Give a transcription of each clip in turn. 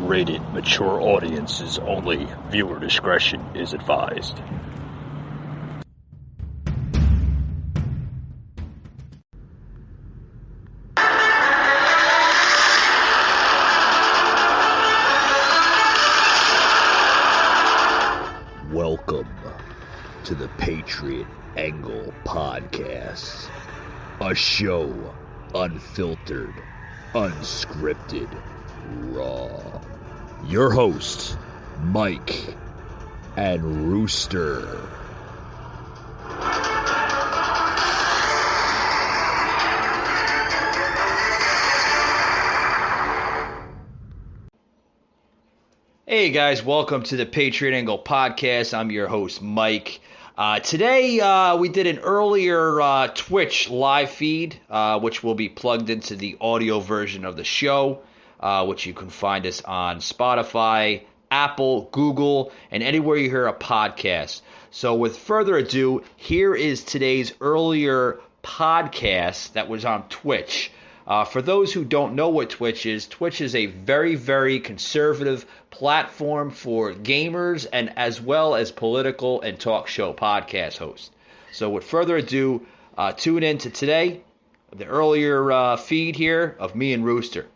rated mature audiences only. Viewer discretion is advised. Welcome to the Patriot Angle Podcast, a show unfiltered, unscripted, raw. Your hosts, Mike and Rooster. Hey guys, welcome to the Patriot Angle Podcast. I'm your host, Mike. Today we did an earlier Twitch live feed, which will be plugged into the audio version of the show, which you can find us on Spotify, Apple, Google, and anywhere you hear a podcast. So with further ado, here is today's earlier podcast that was on Twitch. For those who don't know what Twitch is a very, very conservative platform for gamers and as well as political and talk show podcast hosts. So with further ado, tune in to today, the earlier feed here of me and Rooster.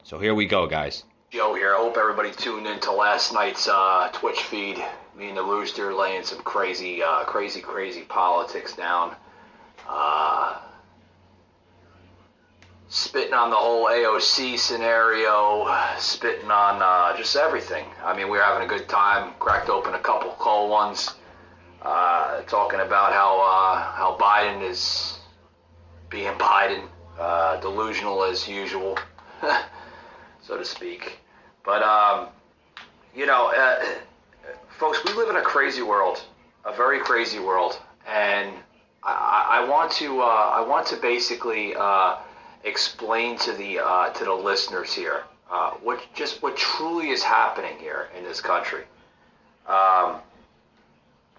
So here we go, guys. Joe here. I hope everybody tuned in to last night's Twitch feed. Me and the Rooster laying some crazy politics down. Spitting on the whole AOC scenario, spitting on just everything. I mean, we were having a good time, cracked open a couple cold ones, talking about how Biden is being Biden, delusional as usual, so to speak. But, folks, we live in a crazy world, a very crazy world, and I want to basically explain to the listeners here what truly is happening here in this country.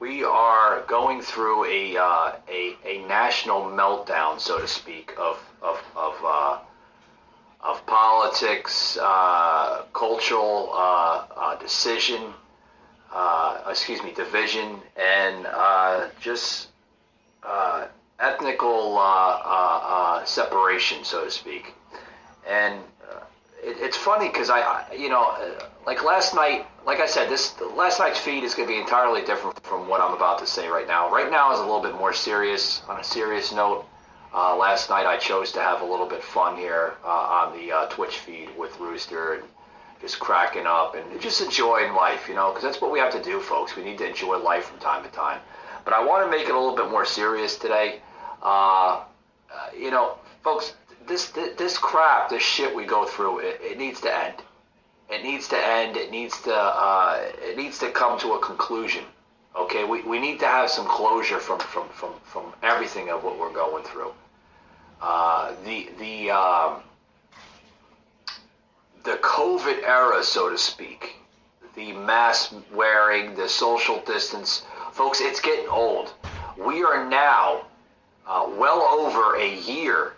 We are going through a national meltdown, so to speak, of politics, cultural division, and just ethnical separation, so to speak. And it's funny because like last night, like I said, last night's feed is going to be entirely different from what I'm about to say right now. Right now is a little bit more serious, on a serious note. Last night I chose to have a little bit fun here on the Twitch feed with Rooster and just cracking up and just enjoying life, because that's what we have to do, folks. We need to enjoy life from time to time. But I want to make it a little bit more serious today. Folks, this crap, this shit we go through, it needs to end. It needs to end. It needs to come to a conclusion. Okay, we need to have some closure from everything of what we're going through. The COVID era, so to speak, the mask wearing, the social distance, folks, it's getting old. We are now well over a year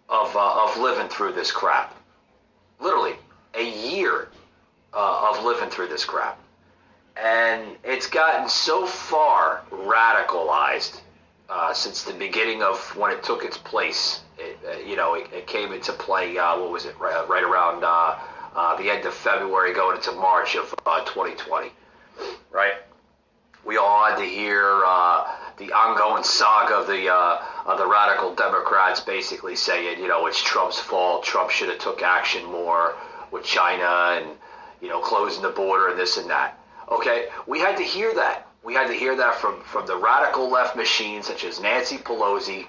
of living through this crap. Literally, a year of living through this crap. And it's gotten so far radicalized since the beginning of when it took its place. It came into play, right around the end of February going into March of 2020, right? We all had to hear the ongoing saga of the radical Democrats basically saying, it's Trump's fault. Trump should have took action more with China and, closing the border and this and that. Okay, we had to hear that. We had to hear that from the radical left machines such as Nancy Pelosi,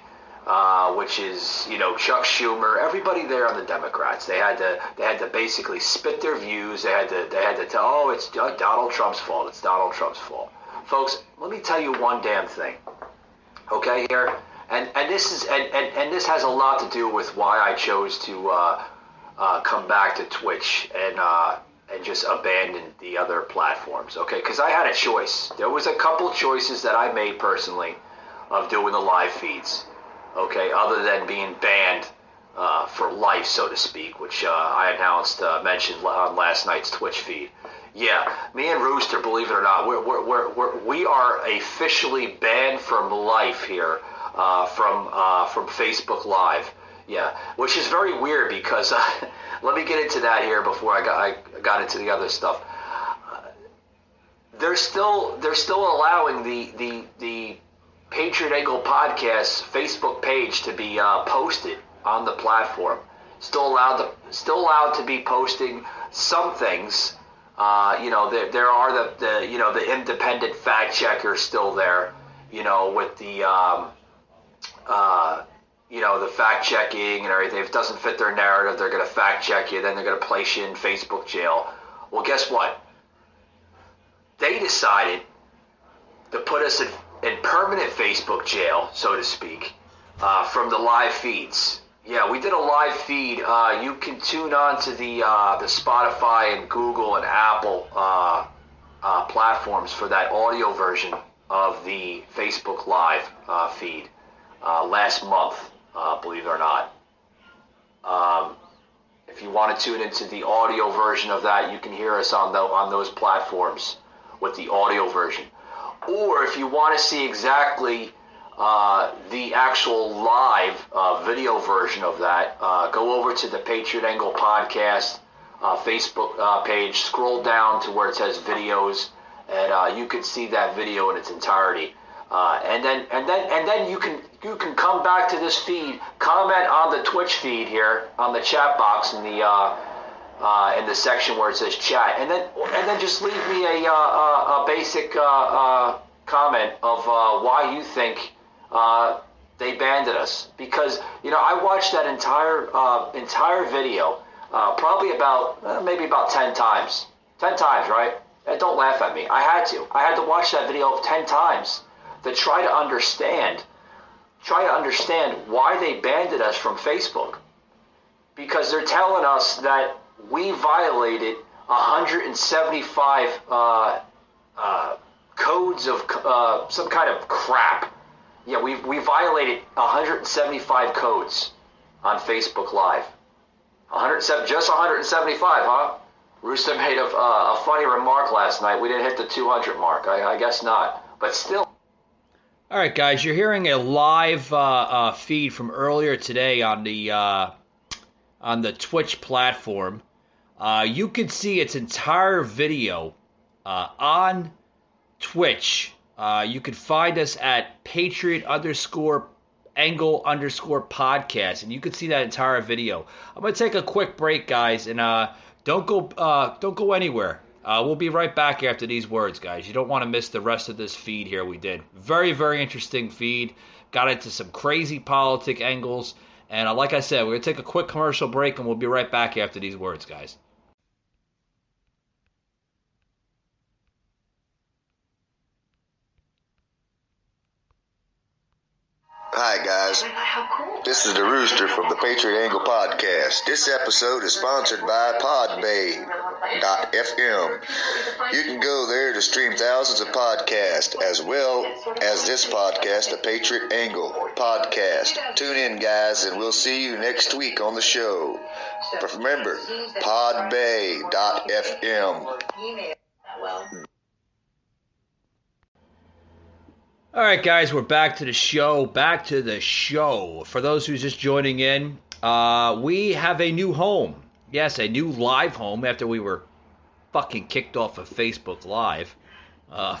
which is Chuck Schumer, everybody there on the Democrats. They had to basically spit their views. They had to tell, it's Donald Trump's fault. It's Donald Trump's fault. Folks, let me tell you one damn thing. Okay, here, and this has a lot to do with why I chose to come back to Twitch and just abandon the other platforms. Okay, because I had a choice. There was a couple choices that I made personally of doing the live feeds. Okay, other than being banned for life, so to speak, which I mentioned on last night's Twitch feed. Yeah, me and Rooster, believe it or not, we are officially banned from life here from Facebook Live. Yeah, which is very weird because let me get into that here before I got into the other stuff. They're still allowing the Patriot Angle Podcast Facebook page to be posted on the platform. Still allowed to be posting some things. There are the independent fact checkers still there. With the the fact checking and everything. If it doesn't fit their narrative, they're going to fact check you. Then they're going to place you in Facebook jail. Well, guess what? They decided to put us in permanent Facebook jail, so to speak, from the live feeds. Yeah, we did a live feed. You can tune on to the Spotify and Google and Apple platforms for that audio version of the Facebook Live feed last month, believe it or not. If you want to tune into the audio version of that, you can hear us on those platforms with the audio version. Or if you want to see exactly the actual live video version of that, go over to the Patriot Angle Podcast Facebook page, scroll down to where it says videos, and you can see that video in its entirety. And then you can come back to this feed, comment on the Twitch feed here on the chat box in the section where it says chat, and then just leave me a basic comment of why you think they banned us. Because I watched that entire video probably maybe about 10 times. 10 times, right? Don't laugh at me. I had to watch that video 10 times to try to understand why they banned us from Facebook. Because they're telling us that we violated 175 codes of some kind of crap. Yeah, we violated 175 codes on Facebook Live. 175, huh? Rooster made a funny remark last night. We didn't hit the 200 mark. I guess not. But still. All right, guys, you're hearing a live feed from earlier today on the Twitch platform. You can see its entire video on Twitch. You can find us at Patriot_Angle_podcast, and you can see that entire video. I'm gonna take a quick break, guys, and don't go anywhere. We'll be right back after these words, guys. You don't want to miss the rest of this feed here we did. Very, very interesting feed. Got into some crazy politic angles. And like I said, we're going to take a quick commercial break, and we'll be right back after these words, guys. Hi guys, this is the Rooster from the Patriot Angle Podcast. This episode is sponsored by Podbay.fm. You can go there to stream thousands of podcasts, as well as this podcast, the Patriot Angle Podcast. Tune in, guys, and we'll see you next week on the show. But remember, Podbay.fm. All right, guys, we're back to the show. For those who's just joining in, we have a new home. Yes, a new live home after we were fucking kicked off of Facebook Live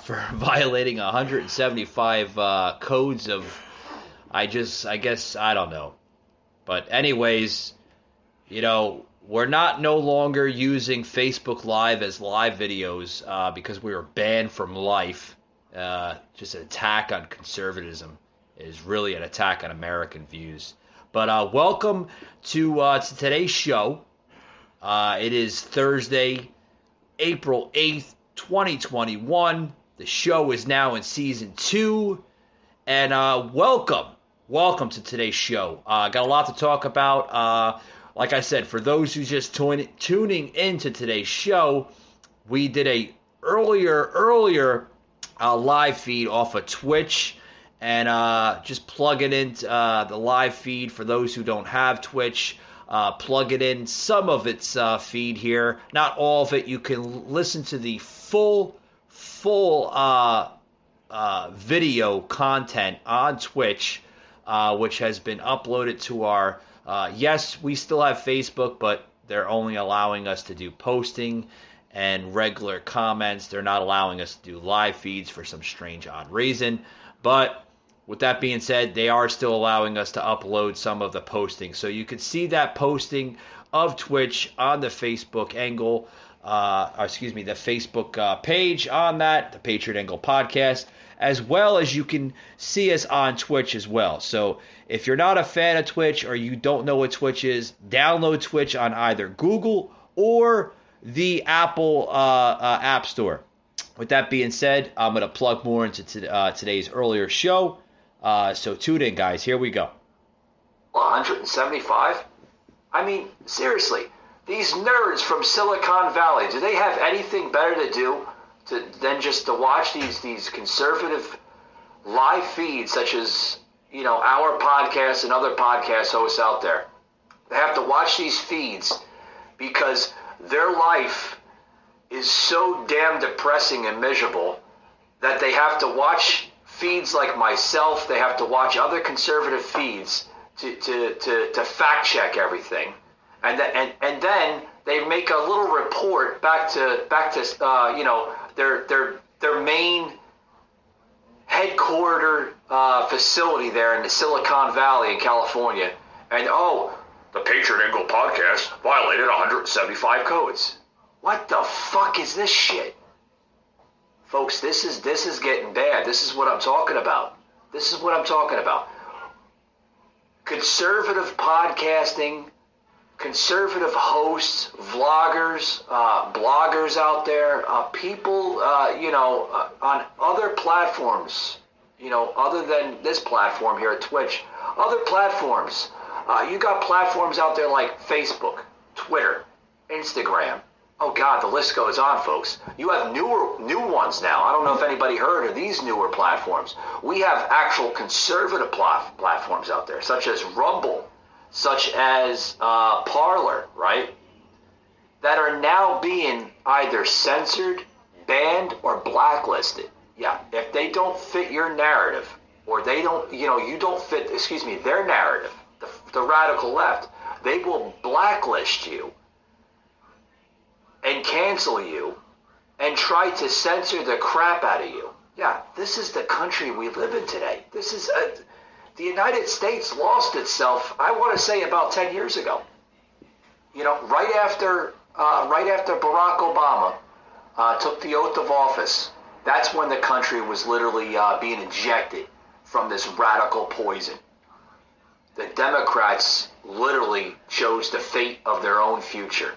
for violating 175 codes of, I guess, I don't know. But anyways, we're no longer using Facebook Live as live videos because we were banned from life. Just an attack on conservatism. It is really an attack on American views. But welcome to today's show. It is Thursday, April 8th, 2021. The show is now in season 2. And welcome to today's show. Got a lot to talk about. Like I said, for those who just tuning into today's show, we did a earlier live feed off of Twitch, and just plug it into the live feed for those who don't have Twitch. Plug it in some of its feed here, not all of it. You can listen to the full video content on Twitch, which has been uploaded to our. Yes, we still have Facebook, but they're only allowing us to do posting and regular comments. They're not allowing us to do live feeds for some strange, odd reason. But with that being said, they are still allowing us to upload some of the posting. So you can see that posting of Twitch on the Facebook angle, the Facebook page on that, the Patriot Angle Podcast, as well as you can see us on Twitch as well. So if you're not a fan of Twitch or you don't know what Twitch is, download Twitch on either Google or the Apple App Store. With that being said, I'm going to plug more into today's earlier show. So tune in, guys. Here we go. 175? I mean, seriously, these nerds from Silicon Valley, do they have anything better to do than just to watch these conservative live feeds such as, our podcast and other podcast hosts out there? They have to watch these feeds because their life is so damn depressing and miserable that they have to watch feeds like myself. They have to watch other conservative feeds to fact check everything, and then they make a little report back to their main headquarter facility there in the Silicon Valley in California, and the Patriot Angle Podcast violated 175 codes. What the fuck is this shit? Folks, this is getting bad. This is what I'm talking about. Conservative podcasting, conservative hosts, vloggers, bloggers out there, people, on other platforms, other than this platform here at Twitch, other platforms. You got platforms out there like Facebook, Twitter, Instagram. Oh, God, the list goes on, folks. You have new ones now. I don't know if anybody heard of these newer platforms. We have actual conservative platforms out there, such as Rumble, such as Parler, right? That are now being either censored, banned, or blacklisted. Yeah, if they don't fit your narrative, or they don't, you don't fit, their narrative, the radical left, they will blacklist you and cancel you and try to censor the crap out of you. Yeah, this is the country we live in today. This is the United States lost itself, I want to say, about 10 years ago. Right after Barack Obama took the oath of office, that's when the country was literally being injected from this radical poison. The Democrats literally chose the fate of their own future.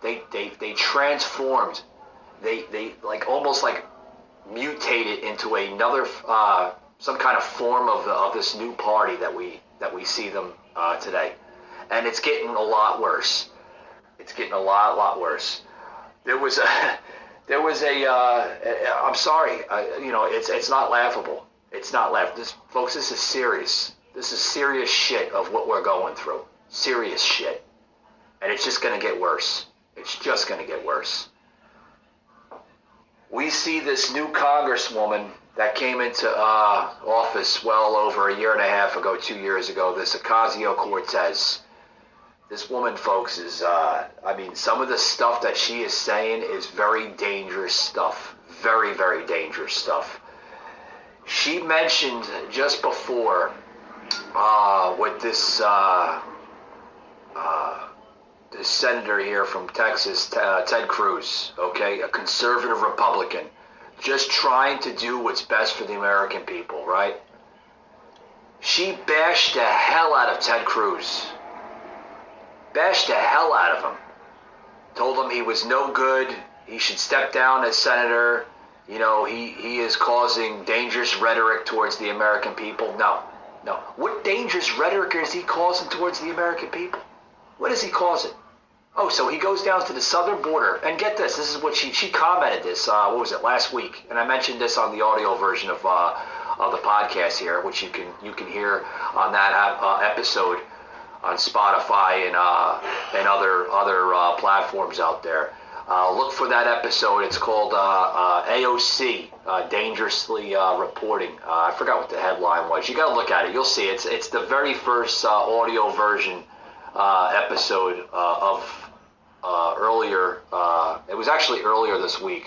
They transformed, they like almost like mutated into another some kind of form of this new party that we see them today, and it's getting a lot worse. It's getting a lot worse. There was a I'm sorry, it's not laughable. It's not laughable. Folks, this is serious. This is serious shit of what we're going through. Serious shit, and it's just gonna get worse. It's just going to get worse. We see this new congresswoman that came into office well over a year and a half ago, 2 years ago, this Ocasio-Cortez. This woman, folks, is, some of the stuff that she is saying is very dangerous stuff. Very, very dangerous stuff. She mentioned just before with this senator here from Texas, Ted Cruz, okay, a conservative Republican, just trying to do what's best for the American people, right? She bashed the hell out of Ted Cruz. Bashed the hell out of him. Told him he was no good. He should step down as senator. He is causing dangerous rhetoric towards the American people. No. What dangerous rhetoric is he causing towards the American people? What is he causing? Oh, so he goes down to the southern border, and get this is what she commented this, last week, and I mentioned this on the audio version of of the podcast here, which you can hear on that episode on Spotify and other platforms out there. Look for that episode. It's called AOC, Dangerously Reporting. I forgot what the headline was. You got to look at it. You'll see. It's the very first audio version episode of earlier. It was actually earlier this week.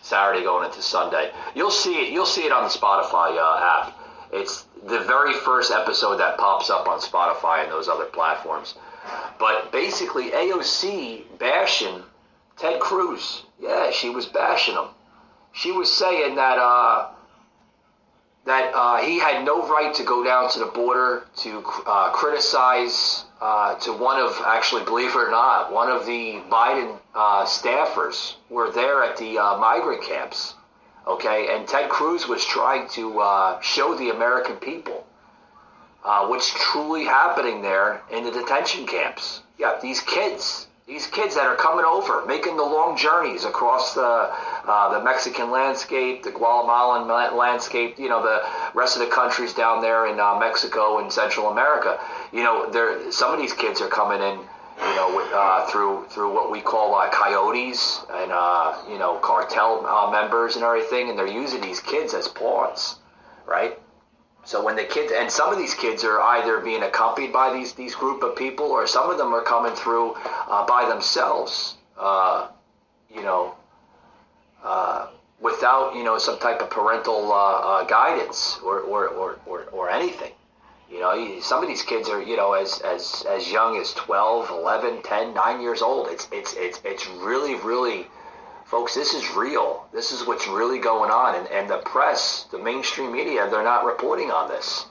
Saturday going into Sunday. You'll see it. You'll see it on the Spotify app. It's the very first episode that pops up on Spotify and those other platforms. But basically, AOC bashing Ted Cruz. Yeah, she was bashing him. She was saying that he had no right to go down to the border to criticize to one of, actually, believe it or not, one of the Biden staffers were there at the migrant camps. Okay, and Ted Cruz was trying to show the American people what's truly happening there in the detention camps. Yeah, these kids that are coming over, making the long journeys across the Mexican landscape, the Guatemalan landscape, the rest of the countries down there in Mexico and Central America. Some of these kids are coming in, through what we call coyotes and cartel members and everything, and they're using these kids as pawns, right? So when the kids, and some of these kids are either being accompanied by these group of people, or some of them are coming through by themselves, without some type of parental guidance or anything. Some of these kids are as young as 12, 11, 10, 9 years old. It's really, really. Folks, this is real. This is what's really going on. And the press, the mainstream media, they're not reporting on this.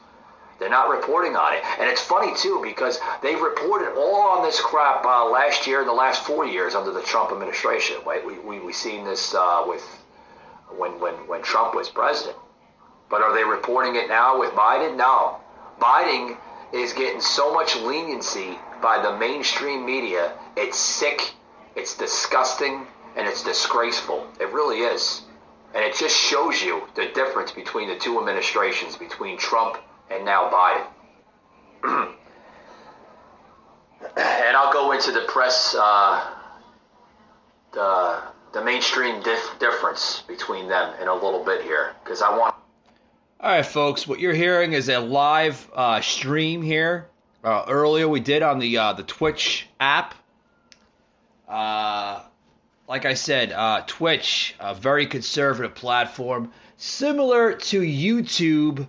They're not reporting on it. And it's funny, too, because they've reported all on this crap last year and the last 4 years under the Trump administration. Right? We seen this with when Trump was president. But are they reporting it now with Biden? No. Biden is getting so much leniency by the mainstream media. It's sick. It's disgusting. And it's disgraceful. It really is. And it just shows you the difference between the two administrations, between Trump and now Biden. And I'll go into the press, the mainstream difference between them in a little bit here, because I want. All right, folks, what you're hearing is a live stream here. Earlier we did on the Twitch app. Like I said, Twitch, a very conservative platform, similar to YouTube,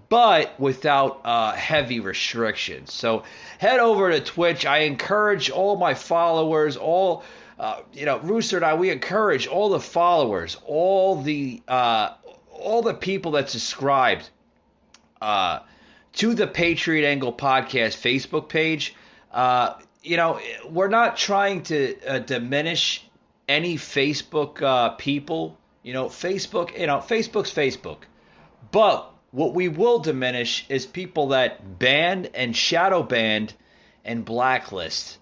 but without heavy restrictions. So head over to Twitch. I encourage all my followers, Rooster and I, we encourage all the followers, all the people that subscribed to the Patriot Angle Podcast Facebook page. We're not trying to diminish any Facebook people. Facebook's Facebook. But what we will diminish is people that ban and shadow banned and blacklist.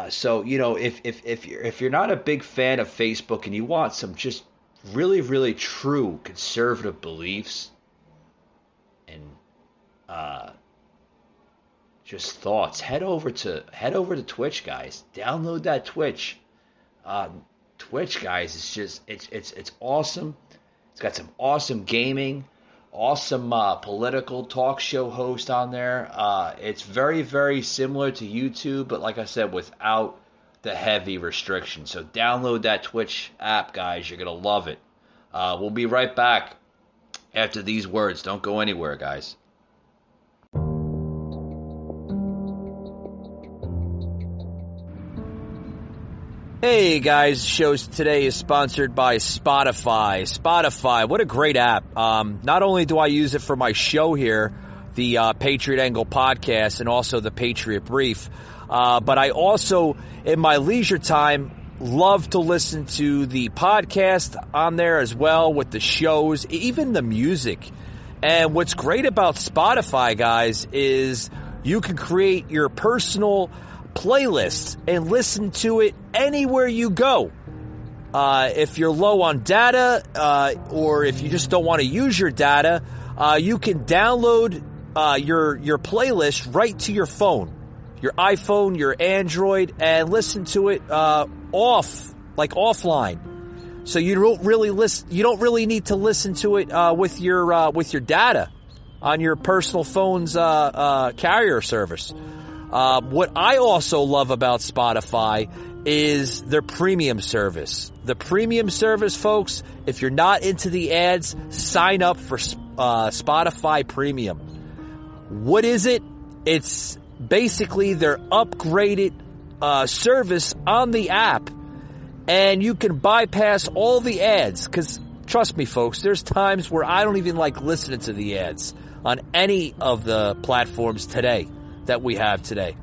So if you're not a big fan of Facebook and you want some just really, really true conservative beliefs and just thoughts, head over to Twitch, guys. Download that Twitch. Twitch, guys, it's awesome. It's got some awesome gaming, awesome political talk show host on there. It's very, very similar to YouTube, but like I said, without the heavy restrictions. So download that Twitch app, guys. You're gonna love it. We'll be right back after these words. Don't go anywhere, guys. Hey guys, show today is sponsored by Spotify. Spotify, what a great app. Not only do I use it for my show here, the Patriot Angle podcast and also the Patriot Brief, but I also, in my leisure time, love to listen to the podcast on there as well with the shows, even the music. And what's great about Spotify, guys, is you can create your personal playlists and listen to it anywhere you go. if you're low on data, or if you just don't want to use your data, you can download your playlist right to your phone, your iPhone, your Android, and listen to it offline. So you don't really need to listen to it with your data on your personal phone's carrier service. What I also love about Spotify is their premium service. The premium service, folks, if you're not into the ads, sign up for Spotify Premium. What is it? It's basically their upgraded service on the app, and you can bypass all the ads, because trust me, folks, there's times where I don't even like listening to the ads on any of the platforms today that we have today.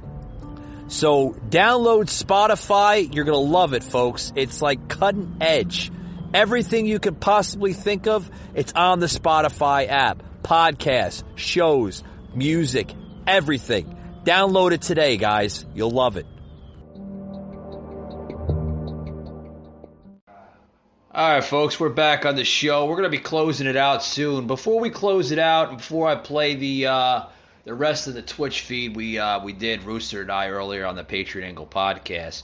So download Spotify. You're going to love it, folks. It's like cutting edge. Everything you could possibly think of, it's on the Spotify app. Podcasts, shows, music, everything. Download it today, guys. You'll love it. All right, folks, we're back on the show. We're going to be closing it out soon. Before we close it out, and before I play the rest of the Twitch feed we did, Rooster and I, earlier on the Patriot Angle podcast,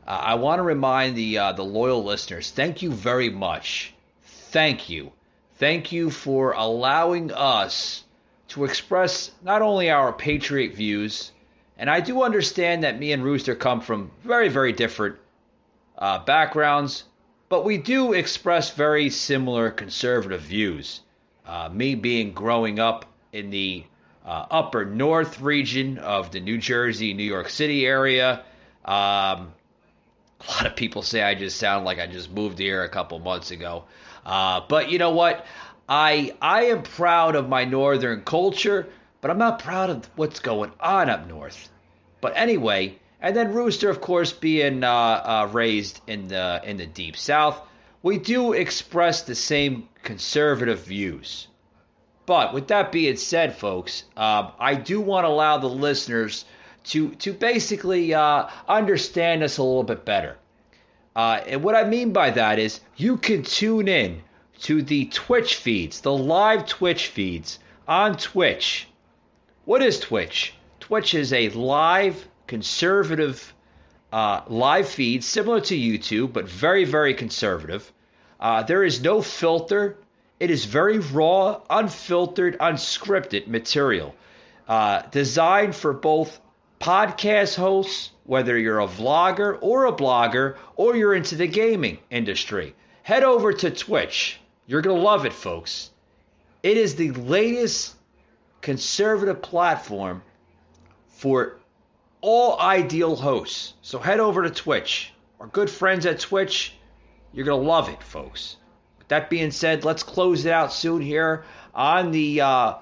I want to remind the loyal listeners, thank you very much. Thank you. Thank you for allowing us to express not only our Patriot views, and I do understand that me and Rooster come from very, very different backgrounds, but we do express very similar conservative views. Me being growing up in the upper north region of the New Jersey, New York City area. A lot of people say I just sound like I just moved here a couple months ago. But you know what? I am proud of my northern culture, but I'm not proud of what's going on up north. But anyway, and then Rooster, of course, being raised in the deep south, we do express the same conservative views. But with that being said, folks, I do want to allow the listeners to basically understand us a little bit better. And what I mean by that is you can tune in to the Twitch feeds, the live Twitch feeds on Twitch. What is Twitch? Twitch is a live, conservative live feed, similar to YouTube, but very, very conservative. There is no filter. It is very raw, unfiltered, unscripted material, designed for both podcast hosts, whether you're a vlogger or a blogger, or you're into the gaming industry. Head over to Twitch. You're going to love it, folks. It is the latest conservative platform for all ideal hosts. So head over to Twitch. Our good friends at Twitch, you're going to love it, folks. That being said, let's close it out soon here on the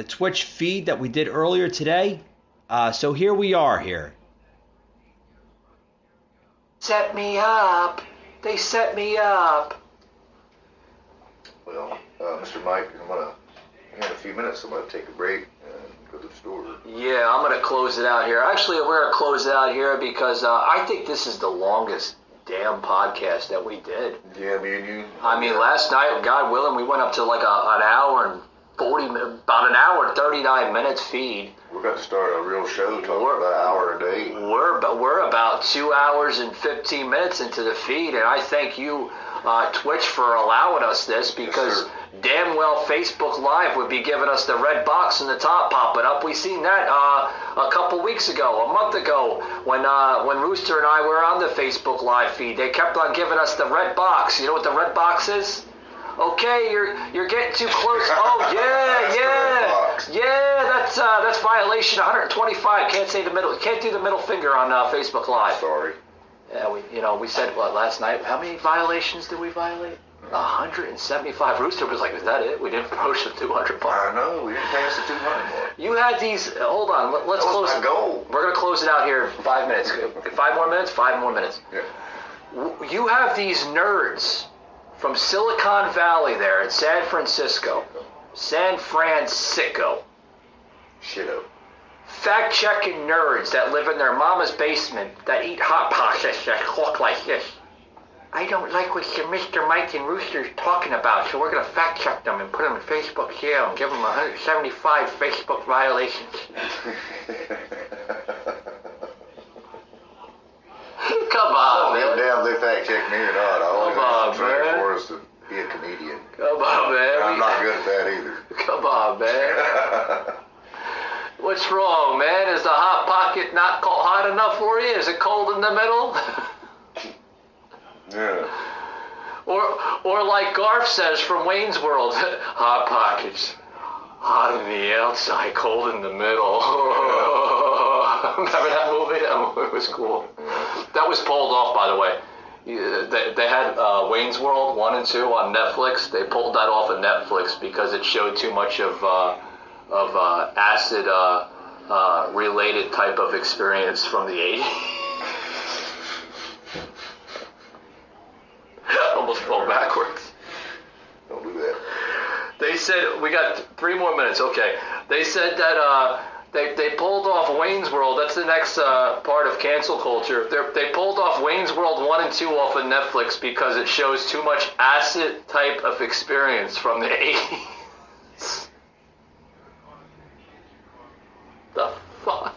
Twitch feed that we did earlier today. So here we are here. Set me up. They set me up. Well, Mr. Mike, in a few minutes, I'm going to take a break and go to the store. Yeah, I'm going to close it out here. Actually, we're going to close it out here because I think this is the longest damn podcast that we did. Yeah, me and you. I mean, last night, God willing, we went up to like an hour and 40 minutes, about an hour and 39 minutes feed. We're about to start a real show talking about an hour a day. We're about 2 hours and 15 minutes into the feed, and I thank you, Twitch, for allowing us this, because yes, damn well Facebook Live would be giving us the red box in the top popping up. We seen that a couple weeks ago, a month ago, when Rooster and I were on the Facebook Live feed. They kept on giving us the red box. You know what the red box is? Okay, you're getting too close. Oh yeah, that's violation 125. Can't do the middle finger on Facebook Live. Sorry. Yeah, we said what last night? How many violations did we violate? 175. Rooster was like, is that it? We didn't approach the 200 mark. I know, we didn't pass the 200 mark. You had these. Hold on, let's close. That was my goal. We're gonna close it out here in 5 minutes. 5 more minutes. 5 more minutes. Yeah. You have these nerds from Silicon Valley there in San Francisco. Shit-o. Fact-checking nerds that live in their mama's basement that eat Hot Pockets that look like this. I don't like what Mr. Mike and Rooster's talking about, so we're going to fact check them and put them in Facebook jail and give them 175 Facebook violations. Come on, man. Damn, they fact check me or not. Come on, man. For us to be a comedian. Come on, man. I'm not good at that either. Come on, man. What's wrong, man? Is the Hot Pocket not hot enough for you? Is it cold in the middle? Yeah. Or like Garf says from Wayne's World, Hot Pockets, hot on the outside, cold in the middle. Remember that movie? That movie was cool. That was pulled off, by the way. They had Wayne's World 1 and 2 on Netflix. They pulled that off of Netflix because it showed too much of acid related type of experience from the 80s. Almost fell backwards. Don't do that. They said, we got 3 more minutes, okay. They said that they pulled off Wayne's World. That's the next part of cancel culture. They pulled off Wayne's World 1 and 2 off of Netflix because it shows too much acid type of experience from the 80s. The fuck?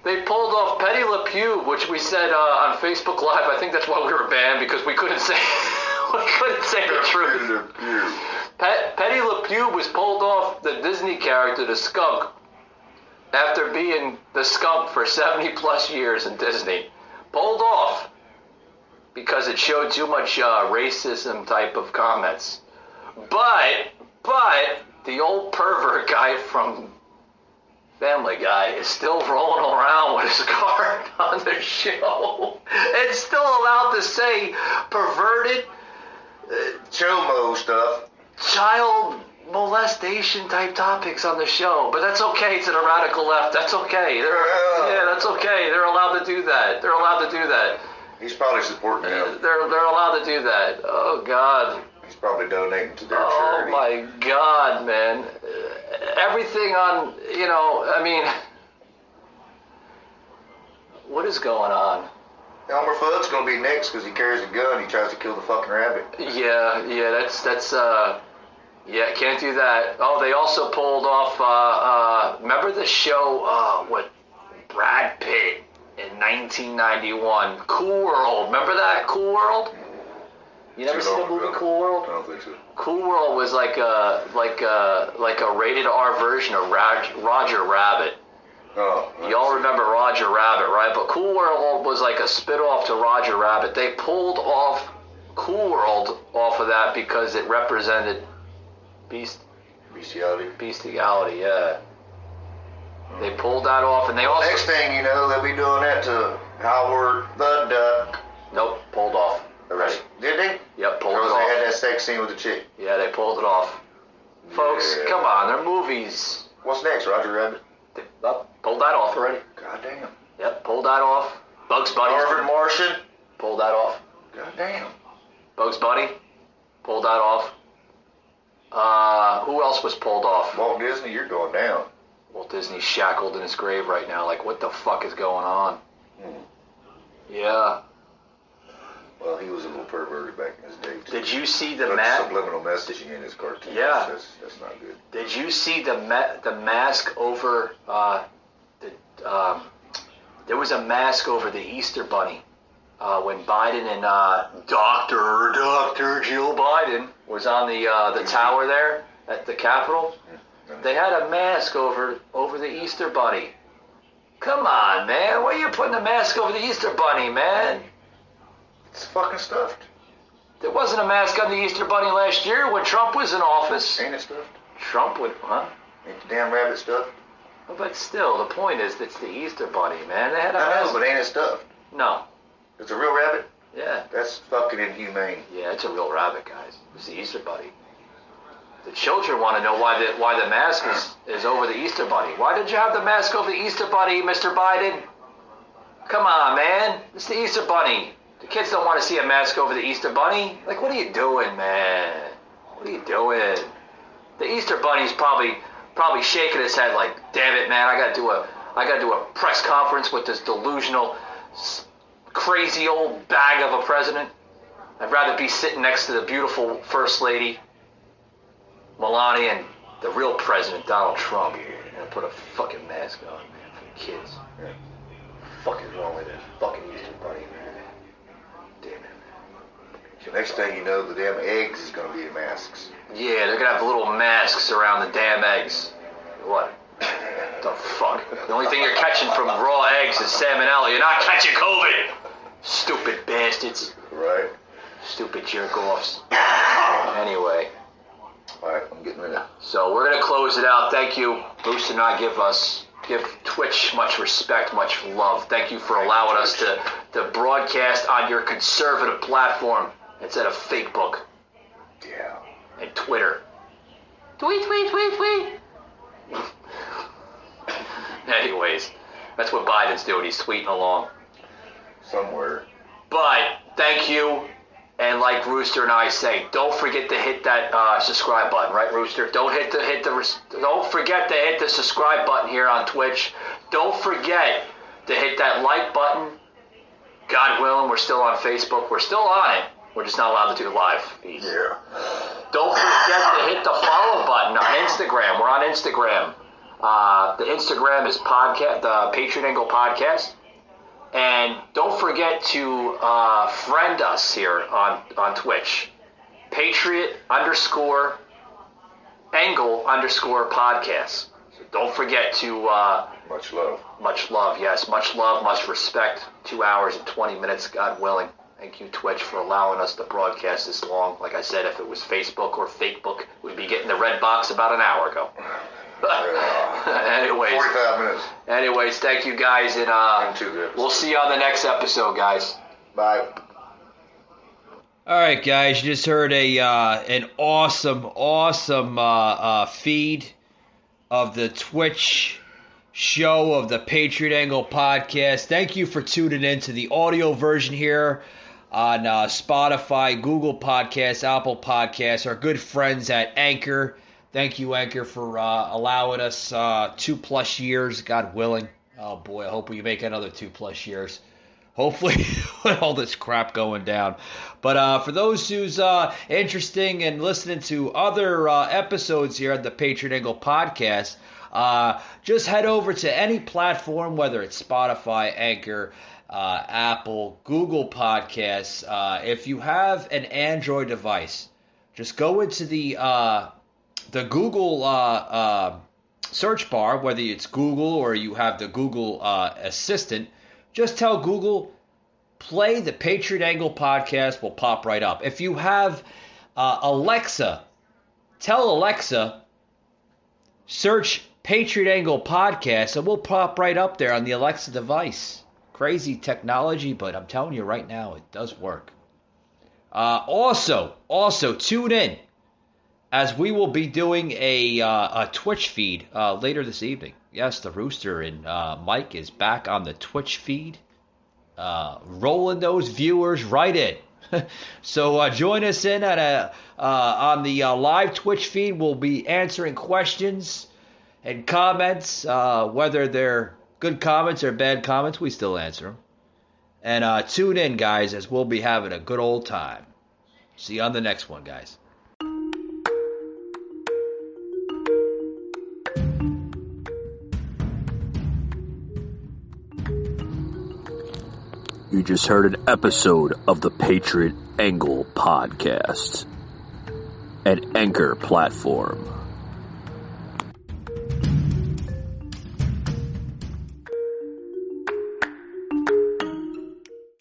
They pulled off Petty Le Pew, which we said on Facebook Live. I think that's why we were banned, because we couldn't say the truth. Petty Le Pew was pulled off the Disney character, the skunk, after being the skunk for 70 plus years in Disney. Pulled off because it showed too much racism type of comments. But the old pervert guy from Family Guy is still rolling around with his card on the show. It's still allowed to say perverted, Chomo stuff. child molestation type topics on the show. But that's okay to the radical left. That's okay. That's okay. They're allowed to do that. They're allowed to do that. He's probably supporting them. They're allowed to do that. Oh, God. He's probably donating to their Oh, charity. my God, man. Everything on, I mean, what is going on? Elmer Fudd's going to be next because he carries a gun. He tries to kill the fucking rabbit. Yeah, that's can't do that. Oh, they also pulled off, remember the show, with Brad Pitt in 1991, Cool World. Remember that, Cool World? You never seen the movie Cool World? I don't think so. Cool World was like a rated R version of Roger Rabbit. Oh. Y'all remember Roger Rabbit, right? But Cool World was like a spit-off to Roger Rabbit. They pulled off Cool World off of that because it represented bestiality, yeah. They pulled that off, and they also... Next thing you know, they'll be doing that to Howard the Duck. Nope, pulled off. Already. Did they? Yep, pulled it Because off. they had that sex scene with the chick. Yeah, they pulled it off. Folks, Yeah. come on, they're movies. What's next, Roger Rabbit? They pulled that off already. God damn. Yep, pulled that off. Bugs Bunny. Harvard Martian? Pulled that off. God damn. Bugs Bunny. Pulled that off. Who else was pulled off? Walt Disney, you're going down. Walt Disney's shackled in his grave right now. Like, what the fuck is going on? Yeah. Well, he was a little perverted back in his day, too. Did you see the That's subliminal messaging in his cartoons. Yeah. That's not good. Did you see the mask over there was a mask over the Easter Bunny when Biden and Dr. Jill Biden was on the tower there at the Capitol? They had a mask over the Easter Bunny. Come on, man. Why are you putting a mask over the Easter Bunny, man? It's fucking stuffed. There wasn't a mask on the Easter Bunny last year when Trump was in office. Ain't it stuffed? Trump would, huh? Ain't the damn rabbit stuffed? But still, the point is, it's the Easter Bunny, man. They had a I know, mask. but ain't it stuffed? No. It's a real rabbit? Yeah. That's fucking inhumane. Yeah, it's a real rabbit, guys. It's the Easter Bunny. The children want to know why the mask is over the Easter Bunny. Why did you have the mask over the Easter Bunny, Mr. Biden? Come on, man. It's the Easter Bunny. The kids don't want to see a mask over the Easter Bunny. Like, what are you doing, man? What are you doing? The Easter Bunny's probably shaking his head like, damn it, man, I gotta do a press conference with this delusional crazy old bag of a president. I'd rather be sitting next to the beautiful First Lady, Melania, and the real president, Donald Trump. And put a fucking mask on, man, for the kids. What the fuck is wrong with that fucking Easter bunny, man? Damn it. The next thing you know, the damn eggs is going to be in masks. Yeah, they're going to have little masks around the damn eggs. What? The fuck? The only thing you're catching from raw eggs is salmonella. You're not catching COVID. Stupid bastards. Right. Stupid jerk-offs. Anyway. Alright, I'm getting rid of it. So we're going to close it out. Thank you. Rooster and I give Twitch much respect, much love. Thank you for allowing us to broadcast on your conservative platform instead of Facebook. Yeah. And Twitter. Tweet, tweet, tweet, tweet. Anyways, that's what Biden's doing. He's tweeting along. Somewhere. But thank you. And like Rooster and I say, don't forget to hit that subscribe button, right, Rooster? Don't forget to hit the subscribe button here on Twitch. Don't forget to hit that like button. God willing, we're still on Facebook. We're still on it. We're just not allowed to do live feeds. Yeah. Don't forget to hit the follow button on Instagram. We're on Instagram. The Instagram is the Patriot Angle Podcast. And don't forget to friend us here on Twitch. Patriot_Angle_podcast. So don't forget to... much love. Much love, yes. Much love, much respect. 2 hours and 20 minutes, God willing. Thank you, Twitch, for allowing us to broadcast this long. Like I said, if it was Facebook or Fakebook, we'd be getting the red box about an hour ago. Anyways, 45 minutes. Anyways, thank you guys, and we'll see you on the next episode, guys. Bye. All right, guys, you just heard an awesome feed of the Twitch show of the Patriot Angle Podcast. Thank you for tuning in to the audio version here on Spotify, Google Podcasts, Apple Podcasts, our good friends at Anchor. Thank you, Anchor, for allowing us 2+ years, God willing. Oh, boy, I hope we make another 2+ years. Hopefully, with all this crap going down. But for those who's interested in listening to other episodes here at the Patriot Angle Podcast, just head over to any platform, whether it's Spotify, Anchor, Apple, Google Podcasts. If you have an Android device, just go into the Google search bar, whether it's Google or you have the Google Assistant, just tell Google, play the Patriot Angle Podcast, will pop right up. If you have Alexa, tell Alexa, search Patriot Angle Podcast, and we'll pop right up there on the Alexa device. Crazy technology, but I'm telling you right now, it does work. Also, tune in, as we will be doing a Twitch feed later this evening. Yes, the Rooster and Mike is back on the Twitch feed, rolling those viewers right in. So join us in on the live Twitch feed. We'll be answering questions and comments, whether they're good comments or bad comments. We still answer them. And tune in, guys, as we'll be having a good old time. See you on the next one, guys. You just heard an episode of the Patriot Angle Podcast, an Anchor platform.